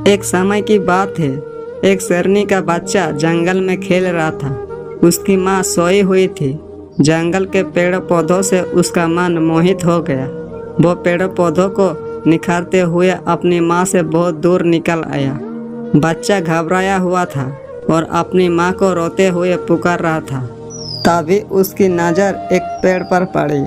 एक समय की बात है, एक शेरनी का बच्चा जंगल में खेल रहा था। उसकी माँ सोई हुई थी। जंगल के पेड़ पौधों से उसका मन मोहित हो गया। वो पेड़ पौधों को निखारते हुए अपनी माँ से बहुत दूर निकल आया। बच्चा घबराया हुआ था और अपनी माँ को रोते हुए पुकार रहा था। तभी उसकी नज़र एक पेड़ पर पड़ी।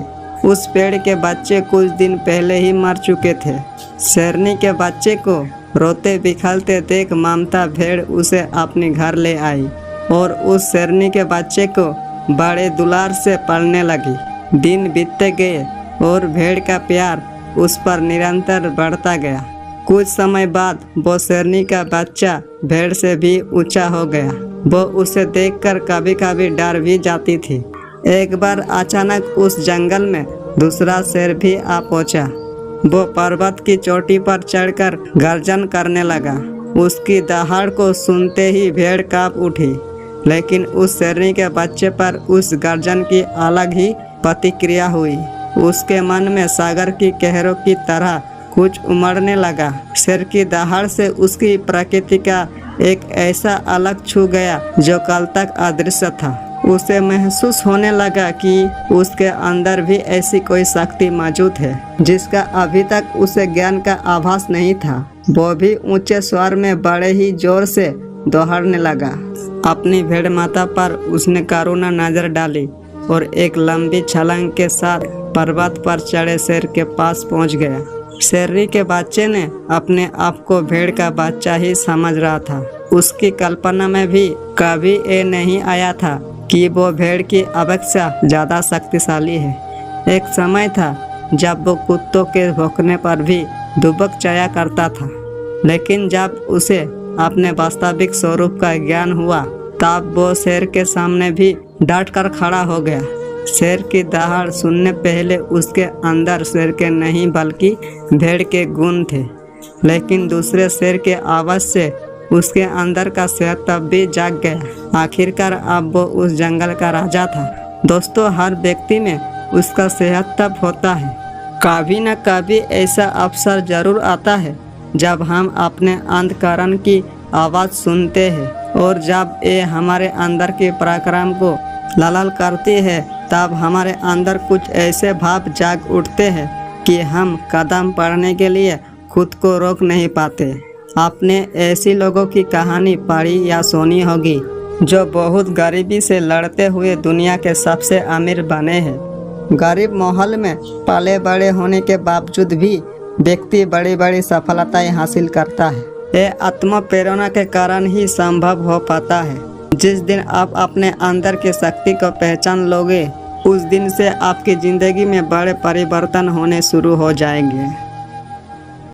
उस पेड़ के बच्चे कुछ दिन पहले ही मर चुके थे। शेरनी के बच्चे को रोते बिखरते देख ममता भेड़ उसे अपने घर ले आई और उस शेरनी के बच्चे को बड़े दुलार से पालने लगी। दिन बीतते गए और भेड़ का प्यार उस पर निरंतर बढ़ता गया। कुछ समय बाद वो शेरनी का बच्चा भेड़ से भी ऊंचा हो गया। वो उसे देखकर कभी कभी डर भी जाती थी। एक बार अचानक उस जंगल में दूसरा शेर भी आ पहुंचा। वो पर्वत की चोटी पर चढ़कर गर्जन करने लगा। उसकी दहाड़ को सुनते ही भेड़ कांप उठी, लेकिन उस शेरनी के बच्चे पर उस गर्जन की अलग ही प्रतिक्रिया हुई। उसके मन में सागर की कहरों की तरह कुछ उमड़ने लगा। शेर की दहाड़ से उसकी प्रकृति का एक ऐसा अलग छू गया जो कल तक अदृश्य था। उसे महसूस होने लगा कि उसके अंदर भी ऐसी कोई शक्ति मौजूद है जिसका अभी तक उसे ज्ञान का आभास नहीं था। वो भी ऊंचे स्वर में बड़े ही जोर से दोहराने लगा। अपनी भेड़ माता पर उसने करुणा नजर डाली और एक लंबी छलांग के साथ पर्वत पर चढ़े शेर के पास पहुंच गया। शेरनी के बच्चे ने अपने आप को भेड़ का बच्चा ही समझ रहा था। उसकी कल्पना में भी कभी ये नहीं आया था कि वो भेड़ की अपेक्षा ज़्यादा शक्तिशाली है। एक समय था जब वो कुत्तों के भौंकने पर भी दुबक जाया करता था, लेकिन जब उसे अपने वास्तविक स्वरूप का ज्ञान हुआ तब वो शेर के सामने भी डट कर खड़ा हो गया। शेर की दहाड़ सुनने पहले उसके अंदर शेर के नहीं बल्कि भेड़ के गुण थे, लेकिन दूसरे शेर के आवाज़ से उसके अंदर का शेर तब भी जाग गया। आखिरकार अब वो उस जंगल का राजा था। दोस्तों, हर व्यक्ति में उसका सेहत तब होता है। कभी न कभी ऐसा अवसर जरूर आता है जब हम अपने अंतःकरण की आवाज़ सुनते हैं और जब ये हमारे अंदर के पराक्रम को लाल करती है, तब हमारे अंदर कुछ ऐसे भाव जाग उठते हैं कि हम कदम बढ़ने के लिए खुद को रोक नहीं पाते। आपने ऐसी लोगों की कहानी पढ़ी या सुनी होगी जो बहुत गरीबी से लड़ते हुए दुनिया के सबसे अमीर बने हैं। गरीब माहौल में पले बड़े होने के बावजूद भी व्यक्ति बड़ी बड़ी सफलताएं हासिल करता है। ये आत्म प्रेरणा के कारण ही संभव हो पाता है। जिस दिन आप अपने अंदर की शक्ति को पहचान लोगे, उस दिन से आपकी ज़िंदगी में बड़े परिवर्तन होने शुरू हो जाएंगे।